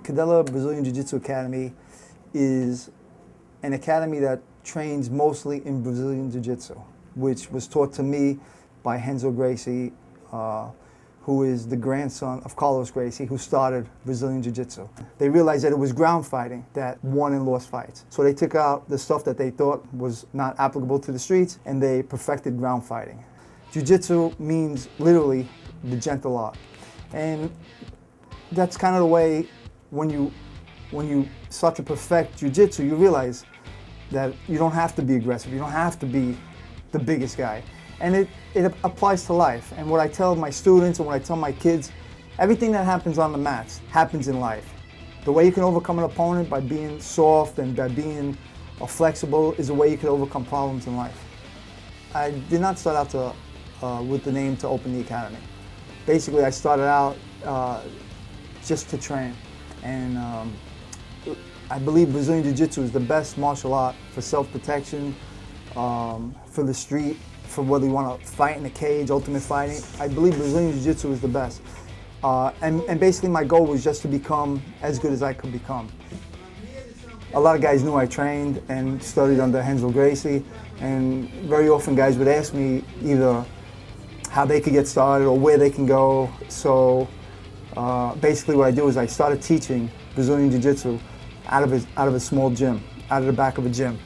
Codella Brazilian Jiu-Jitsu Academy is an academy that trains mostly in Brazilian Jiu-Jitsu, which was taught to me by Renzo Gracie, who is the grandson of Carlos Gracie, who started Brazilian Jiu-Jitsu. They realized that it was ground fighting that won and lost fights. So they took out the stuff that they thought was not applicable to the streets, and they perfected ground fighting. Jiu-Jitsu means literally the gentle art. And that's kind of the way when you start to perfect Jiu-Jitsu, you realize that you don't have to be aggressive, you don't have to be the biggest guy. And it applies to life. And what I tell my students and what I tell my kids, everything that happens on the mats happens in life. The way you can overcome an opponent by being soft and by being flexible is the way you can overcome problems in life. I did not start out with the name to open the academy. Basically, I started out just to train. And I believe Brazilian Jiu-Jitsu is the best martial art for self-protection, for the street, for whether you want to fight in a cage, ultimate fighting. I believe Brazilian Jiu-Jitsu is the best. And basically my goal was just to become as good as I could become. A lot of guys knew I trained and studied under Renzo Gracie, and very often guys would ask me either how they could get started or where they can go. So basically what I do is I started teaching Brazilian Jiu-Jitsu out of a small gym, out of the back of a gym.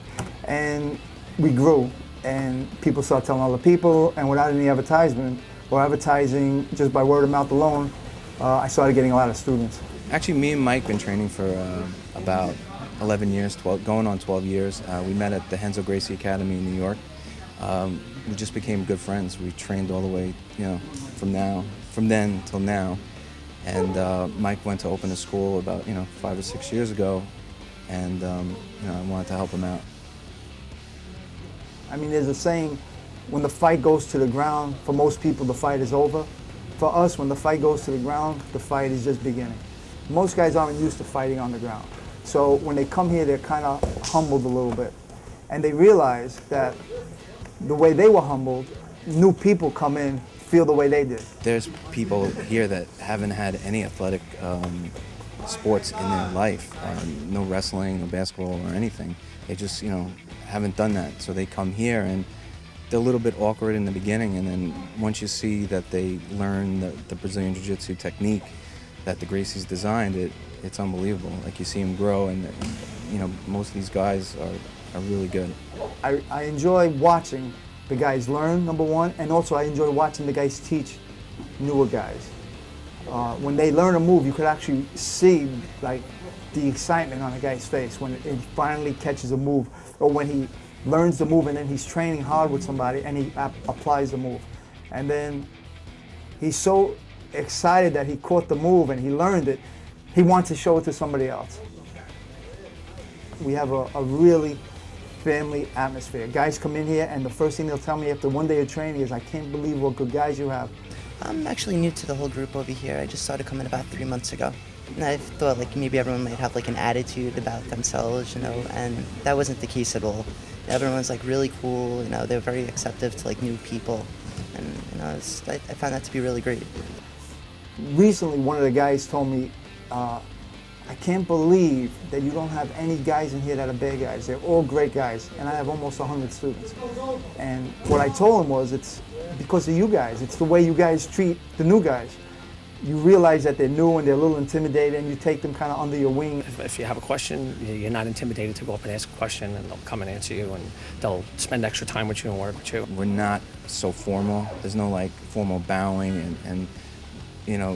And we grew, and people started telling other people, and without any advertisement or advertising, just by word of mouth alone, I started getting a lot of students. Actually, me and Mike been training for about 11 years, going on 12 years. We met at the Renzo Gracie Academy in New York. We just became good friends. We trained all the way, from then till now. And Mike went to open a school about 5 or 6 years ago, and I wanted to help him out. I mean, there's a saying, when the fight goes to the ground, for most people the fight is over. For us, when the fight goes to the ground, the fight is just beginning. Most guys aren't used to fighting on the ground. So when they come here, they're kind of humbled a little bit. And they realize that the way they were humbled, new people come in, feel the way they did. There's people here that haven't had any athletic sports in their life, no wrestling, no basketball or anything. They just, haven't done that. So they come here and they're a little bit awkward in the beginning, and then once you see that they learn the Brazilian Jiu-Jitsu technique that the Gracies designed, it's unbelievable. Like, you see them grow, and most of these guys are really good. I enjoy watching the guys learn, number one, and also I enjoy watching the guys teach newer guys. When they learn a move, you could actually see the excitement on a guy's face when he finally catches a move, or when he learns the move and then he's training hard with somebody and he applies the move. And then he's so excited that he caught the move and he learned it, he wants to show it to somebody else. We have a really family atmosphere. Guys come in here and the first thing they'll tell me after one day of training is, "I can't believe what good guys you have." I'm actually new to the whole group over here. I just started coming about 3 months ago. And I thought maybe everyone might have an attitude about themselves, and that wasn't the case at all. Everyone's really cool, they're very acceptive to new people, and I found that to be really great. Recently, one of the guys told me, "I can't believe that you don't have any guys in here that are bad guys. They're all great guys, and I have almost 100 students." And what I told him was, it's because of you guys. It's the way you guys treat the new guys. You realize that they're new and they're a little intimidated, and you take them kind of under your wing. If you have a question, you're not intimidated to go up and ask a question, and they'll come and answer you, and they'll spend extra time with you and work with you. We're not so formal. There's no formal bowing, and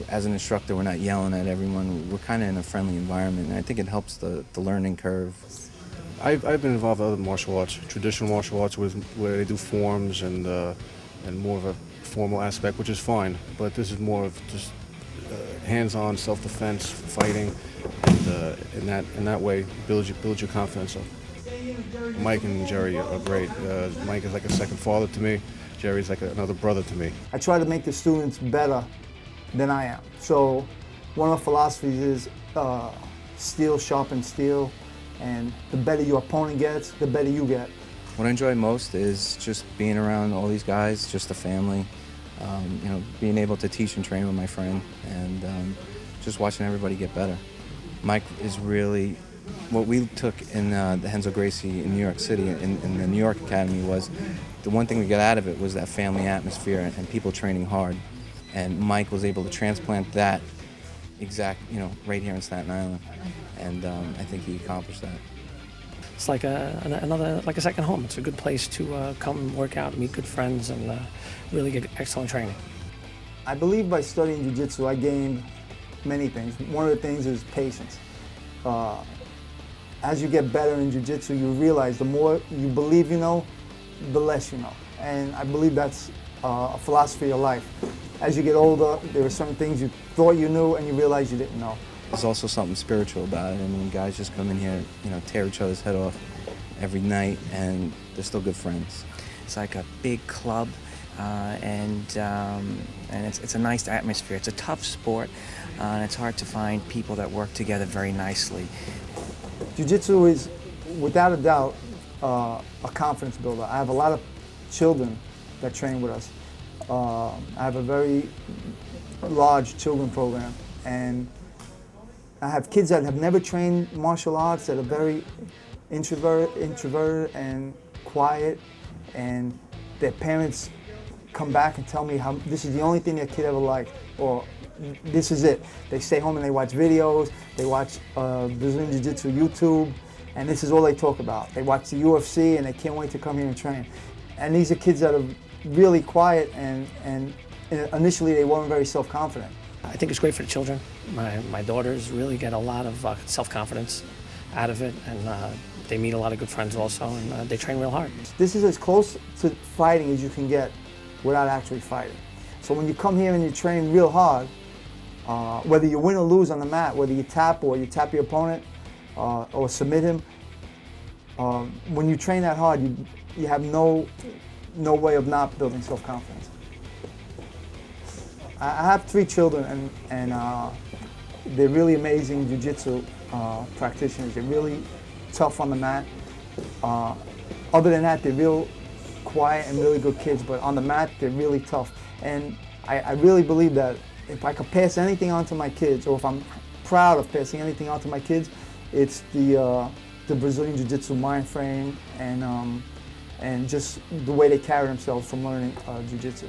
as an instructor, we're not yelling at everyone. We're kind of in a friendly environment, and I think it helps the learning curve. I've been involved in other martial arts, traditional martial arts, where they do forms and more of a formal aspect, which is fine. But this is more of just hands-on self-defense, fighting, and in that way build your confidence up. Mike and Jerry are great. Mike is like a second father to me. Jerry's like another brother to me. I try to make the students better than I am. So one of the philosophies is steel sharpens steel, and the better your opponent gets, the better you get. What I enjoy most is just being around all these guys, just a family. Being able to teach and train with my friend, and just watching everybody get better. Mike is really, what we took in the Renzo Gracie in New York City, in the New York Academy, was the one thing we got out of it was that family atmosphere and people training hard. And Mike was able to transplant that right here in Staten Island. And I think he accomplished that. It's like a second home. It's a good place to come work out, meet good friends, and really get excellent training. I believe by studying jiu-jitsu, I gained many things. One of the things is patience. As you get better in jiu-jitsu, you realize the more you believe you know, the less you know. And I believe that's a philosophy of life. As you get older, there are certain things you thought you knew and you realize you didn't know. There's also something spiritual about it. I mean, guys just come in here, tear each other's head off every night, and they're still good friends. It's like a big club, and it's a nice atmosphere. It's a tough sport, and it's hard to find people that work together very nicely. Jiu-jitsu is, without a doubt, a confidence builder. I have a lot of children that train with us. I have a very large children program, and I have kids that have never trained martial arts that are very introverted and quiet, and their parents come back and tell me how this is the only thing their kid ever liked, or this is it. They stay home and they watch videos, they watch Brazilian Jiu-Jitsu YouTube, and this is all they talk about. They watch the UFC and they can't wait to come here and train. And these are kids that are really quiet, and initially they weren't very self-confident. I think it's great for the children. My daughters really get a lot of self-confidence out of it, and they meet a lot of good friends also, and they train real hard. This is as close to fighting as you can get without actually fighting. So when you come here and you train real hard, whether you win or lose on the mat, whether you tap or you tap your opponent or submit him, when you train that hard, you have no way of not building self-confidence. I have 3 children, and they're really amazing jiu-jitsu practitioners. They're really tough on the mat. Other than that, they're real quiet and really good kids, but on the mat, they're really tough. And I really believe that if I could pass anything on to my kids, or if I'm proud of passing anything on to my kids, it's the Brazilian Jiu-Jitsu mind frame and just the way they carry themselves from learning Jiu-Jitsu.